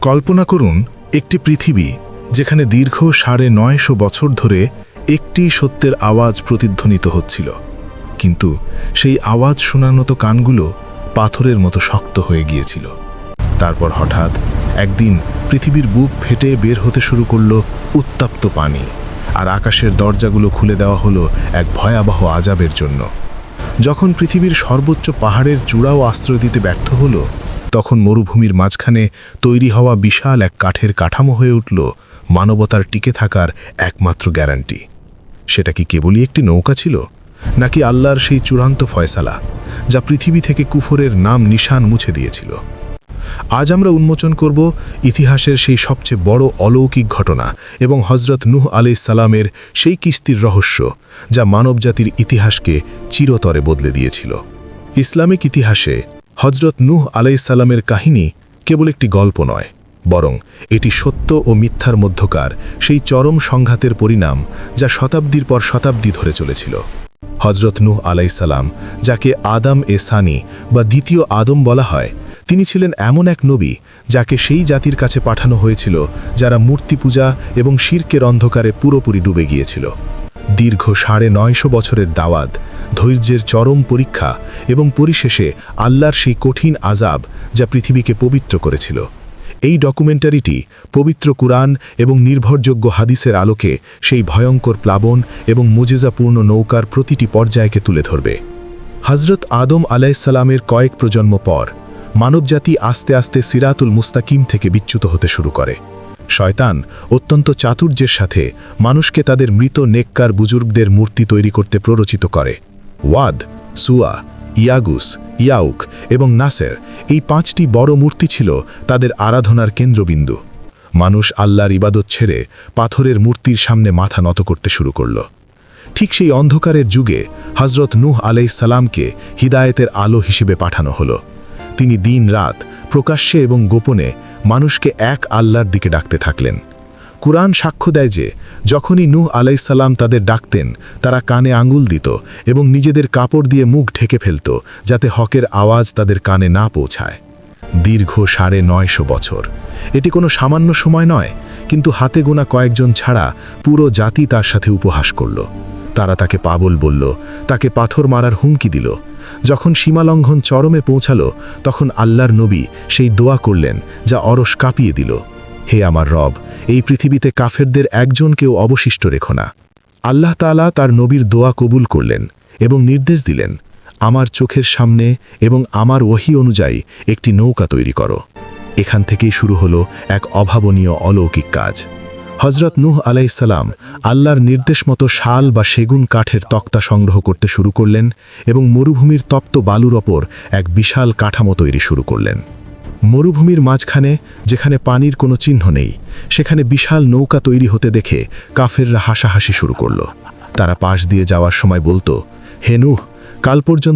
কল্পনা করুন একটি পৃথিবী যেখানে দীর্ঘ ৯৫০ বছর ধরে একটি সত্যের আওয়াজ প্রতিধ্বনিত হচ্ছিল, কিন্তু সেই আওয়াজ শোনার মতো কানগুলো পাথরের মতো শক্ত হয়ে গিয়েছিল। তারপর হঠাৎ একদিন পৃথিবীর বুক ফেটে বের হতে শুরু করল উত্তপ্ত পানি, আর আকাশের দরজাগুলো খুলে দেওয়া হলো এক ভয়াবহ আযাবের জন্য। যখন পৃথিবীর সর্বোচ্চ পাহাড়ের চূড়াও আশ্রয় দিতে ব্যর্থ হলো, তখন মরুভূমির মাঝখানে তৈরি হওয়া বিশাল এক কাঠের কাঠামো হয়ে উঠল মানবতার টিকে থাকার একমাত্র গ্যারান্টি। সেটা কি কেবলই একটি নৌকা ছিল, নাকি আল্লাহর সেই চূড়ান্ত ফয়সালা যা পৃথিবী থেকে কুফরের নাম নিশান মুছে দিয়েছিল? আজ আমরা উন্মোচন করব ইতিহাসের সেই সবচেয়ে বড় অলৌকিক ঘটনা এবং হযরত নূহ আলাইহিস সালামের সেই কিস্তির রহস্য যা মানবজাতির ইতিহাসকে চিরতরে বদলে দিয়েছিল। ইসলামিক ইতিহাসে হযরত নূহ আলাইহিস সালামের কাহিনী কেবল একটি গল্প নয়, বরং এটি সত্য ও মিথ্যার মধ্যকার সেই চরম সংঘাতের পরিণাম যা শতাব্দীর পর শতাব্দী ধরে চলেছিল। হযরত নূহ আলাইহিস সালাম, যাকে আদম এ সানি বা দ্বিতীয় আদম বলা হয়, তিনি ছিলেন এমন এক নবী যাকে সেই জাতির কাছে পাঠানো হয়েছিল যারা মূর্তি পূজা এবং শিরকের অন্ধকারে পুরোপুরি ডুবে গিয়েছিল। দীর্ঘ ৯৫০ বছরের দাওয়াত, ধৈর্যের চরম পরীক্ষা এবং পরিশেষে আল্লাহর সেই কঠিন আযাব যা পৃথিবীকে পবিত্র করেছিল। এই ডকুমেন্টারিটি পবিত্র কুরআন এবং নির্ভরযোগ্য হাদিসের আলোকে সেই ভয়ঙ্কর প্লাবন এবং মুজিজাপূর্ণ নৌকার প্রতিটি পর্যায়কে তুলে ধরবে। হযরত আদম আলাইহিস সালামের কয়েক প্রজন্ম পর মানবজাতি আস্তে আস্তে সিরাতুল মুস্তাকিম থেকে বিচ্যুত হতে শুরু করে। শয়তান অত্যন্ত চাতুর্যের সাথে মানুষকে তাদের মৃত নেককার বুজুর্গদের মূর্তি তৈরি করতে প্ররোচিত করে। ওয়াদ, সুয়া, ইয়াগুস, ইয়াউক এবং নাসের এই ৫টি বড় মূর্তি ছিল তাদের আরাধনার কেন্দ্রবিন্দু। মানুষ আল্লাহর ইবাদত ছেড়ে পাথরের মূর্তির সামনে মাথা নত করতে শুরু করল। ঠিক সেই অন্ধকারের যুগে হযরত নূহ আলাইহিস সালামকে হিদায়েতের আলো হিসেবে পাঠানো হলো। তিনি দিন রাত প্রকাশ্যে এবং গোপনে মানুষকে এক আল্লাহর দিকে ডাকতে থাকলেন। কুরআন সাক্ষ্য দেয় যে যখনই নূহ আলাইহিস সালাম তাদের ডাকতেন, তারা কানে আঙ্গুল দিত এবং নিজেদের কাপড় দিয়ে মুখ ঢেকে ফেলত যাতে হকের আওয়াজ তাদের কানে না পৌঁছায়। দীর্ঘ ৯৫০ বছর, এটি কোনো সামান্য সময় নয়, কিন্তু হাতে গোনা কয়েকজন ছাড়া পুরো জাতি তার সাথে উপহাস করল। তারা তাকে পাগল বলল, তাকে পাথর মারার হুমকি দিল। যখন সীমালঙ্ঘন চরমে পৌঁছালো, তখন আল্লাহর নবী সেই দোয়া করলেন যা অরশ কাঁপিয়ে দিল। হে আমার রব, এই পৃথিবীতে কাফেরদের একজনকেও অবশিষ্ট রেখো না। আল্লাহ তাআলা তার নবীর দোয়া কবুল করলেন এবং নির্দেশ দিলেন, আমার চোখের সামনে এবং আমার ওহী অনুযায়ী একটি নৌকা তৈরি করো। এখান থেকেই শুরু হলো এক অভাবনীয় অলৌকিক কাজ। হযরত নূহ আলাইহিস সালাম আল্লাহর নির্দেশ মতো শাল বা সেগুন কাঠের তক্তা সংগ্রহ করতে শুরু করলেন এবং মরুভূমির তপ্ত বালুর ওপর এক বিশাল কাঠামো তৈরি শুরু করলেন। মরুভূমির মাঝখানে, যেখানে পানির কোনো চিহ্ন নেই, সেখানে বিশাল নৌকা তৈরি হতে দেখে কাফেররা হাসাহাসি শুরু করল। তারা পাশ দিয়ে যাওয়ার সময় বলতো, হে নূহ, কাল পর্যন্ত